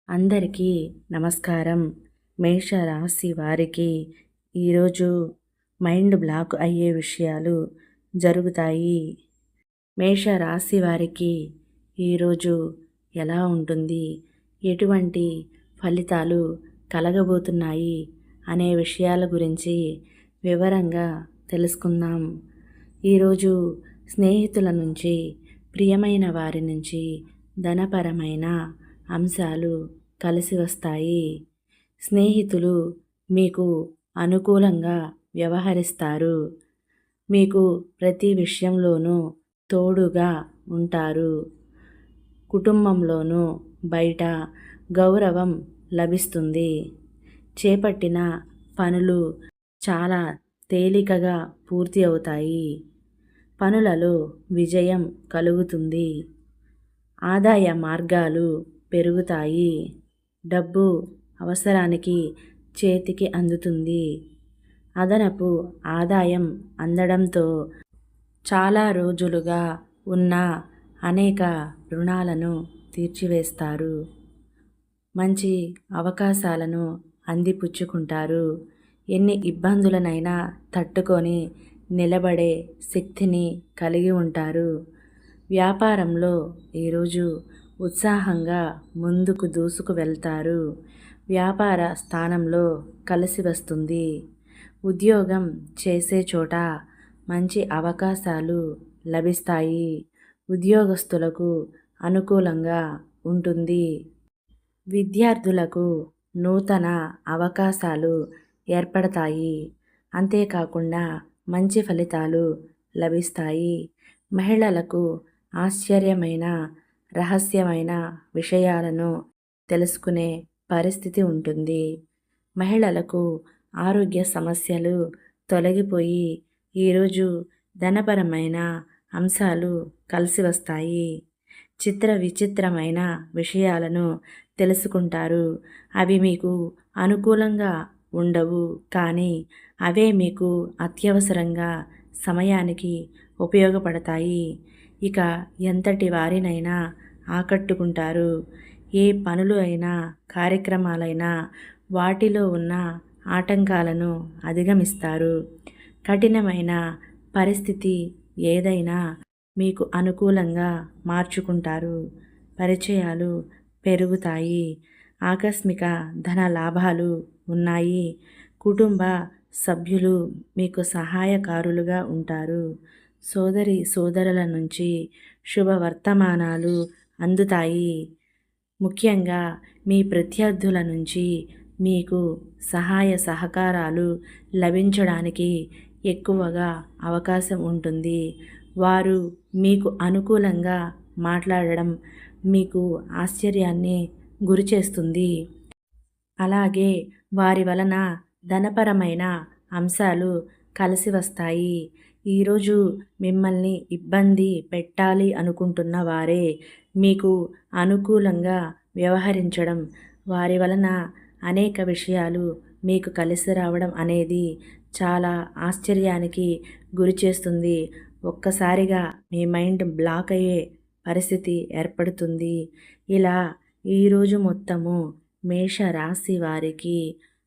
అందరికీ నమస్కారం. మేషరాశి వారికి ఈరోజు మైండ్ బ్లాక్ అయ్యే విషయాలు జరుగుతాయి. మేషరాశి వారికి ఈరోజు ఎలా ఉంటుంది, ఎటువంటి ఫలితాలు కలగబోతున్నాయి అనే విషయాల గురించి వివరంగా తెలుసుకుందాం. ఈరోజు స్నేహితుల నుంచి, ప్రియమైన వారి నుంచి ధనపరమైన అంశాలు కలిసి వస్తాయి. స్నేహితులు మీకు అనుకూలంగా వ్యవహరిస్తారు. మీకు ప్రతి విషయంలోనూ తోడుగా ఉంటారు. కుటుంబంలోనూ బయట గౌరవం లభిస్తుంది. చేపట్టిన పనులు చాలా తేలికగా పూర్తి అవుతాయి. పనులలో విజయం కలుగుతుంది. ఆదాయ మార్గాలు పెరుగుతాయి. డబ్బు అవసరానికి చేతికి అందుతుంది. అదనపు ఆదాయం అందడంతో చాలా రోజులుగా ఉన్న అనేక రుణాలను తీర్చివేస్తారు. మంచి అవకాశాలను అందిపుచ్చుకుంటారు. ఎన్ని ఇబ్బందులనైనా తట్టుకొని నిలబడే శక్తిని కలిగి ఉంటారు. వ్యాపారంలో ఈరోజు ఉత్సాహంగా ముందుకు దూసుకు వెళ్తారు. వ్యాపార స్థానంలో కలిసి వస్తుంది. ఉద్యోగం చేసే చోట మంచి అవకాశాలు లభిస్తాయి. ఉద్యోగస్తులకు అనుకూలంగా ఉంటుంది. విద్యార్థులకు నూతన అవకాశాలు ఏర్పడతాయి. అంతేకాకుండా మంచి ఫలితాలు లభిస్తాయి. మహిళలకు ఆశ్చర్యమైన, రహస్యమైన విషయాలను తెలుసుకునే పరిస్థితి ఉంటుంది. మహిళలకు ఆరోగ్య సమస్యలు తొలగిపోయి ఈరోజు ధనపరమైన అంశాలు కలిసి వస్తాయి. చిత్ర విచిత్రమైన విషయాలను తెలుసుకుంటారు. అవి మీకు అనుకూలంగా ఉండవు, కానీ అవే మీకు అత్యవసరంగా సమయానికి ఉపయోగపడతాయి. ఇక ఎంతటి వారినైనా ఆకట్టుకుంటారు. ఏ పనులు అయినా, కార్యక్రమాలైనా వాటిలో ఉన్న ఆటంకాలను అధిగమిస్తారు. కఠినమైన పరిస్థితి ఏదైనా మీకు అనుకూలంగా మార్చుకుంటారు. పరిచయాలు పెరుగుతాయి. ఆకస్మిక ధన లాభాలు ఉన్నాయి. కుటుంబ సభ్యులు మీకు సహాయకారులుగా ఉంటారు. సోదరుల నుంచి శుభవర్తమానాలు అందుతాయి. ముఖ్యంగా మీ ప్రత్యర్థుల నుంచి మీకు సహాయ సహకారాలు లభించడానికి ఎక్కువగా అవకాశం ఉంటుంది. వారు మీకు అనుకూలంగా మాట్లాడడం మీకు ఆశ్చర్యాన్ని గురిచేస్తుంది. అలాగే వారి వలన ధనపరమైన అంశాలు కలిసి వస్తాయి. ఈరోజు మిమ్మల్ని ఇబ్బంది పెట్టాలి అనుకుంటున్న వారే మీకు అనుకూలంగా వ్యవహరించడం, వారి వలన అనేక విషయాలు మీకు కలిసి రావడం అనేది చాలా ఆశ్చర్యానికి గురిచేస్తుంది. ఒక్కసారిగా మీ మైండ్ బ్లాక్ అయ్యే పరిస్థితి ఏర్పడుతుంది. ఇలా ఈరోజు మొత్తము మేషరాశి వారికి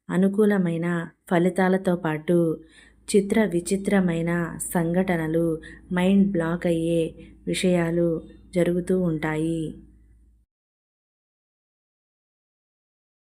అనుకూలమైన ఫలితాలతో పాటు చిత్ర విచిత్రమైన సంఘటనలు, మైండ్ బ్లాక్ అయ్యే విషయాలు జరుగుతూ ఉంటాయి.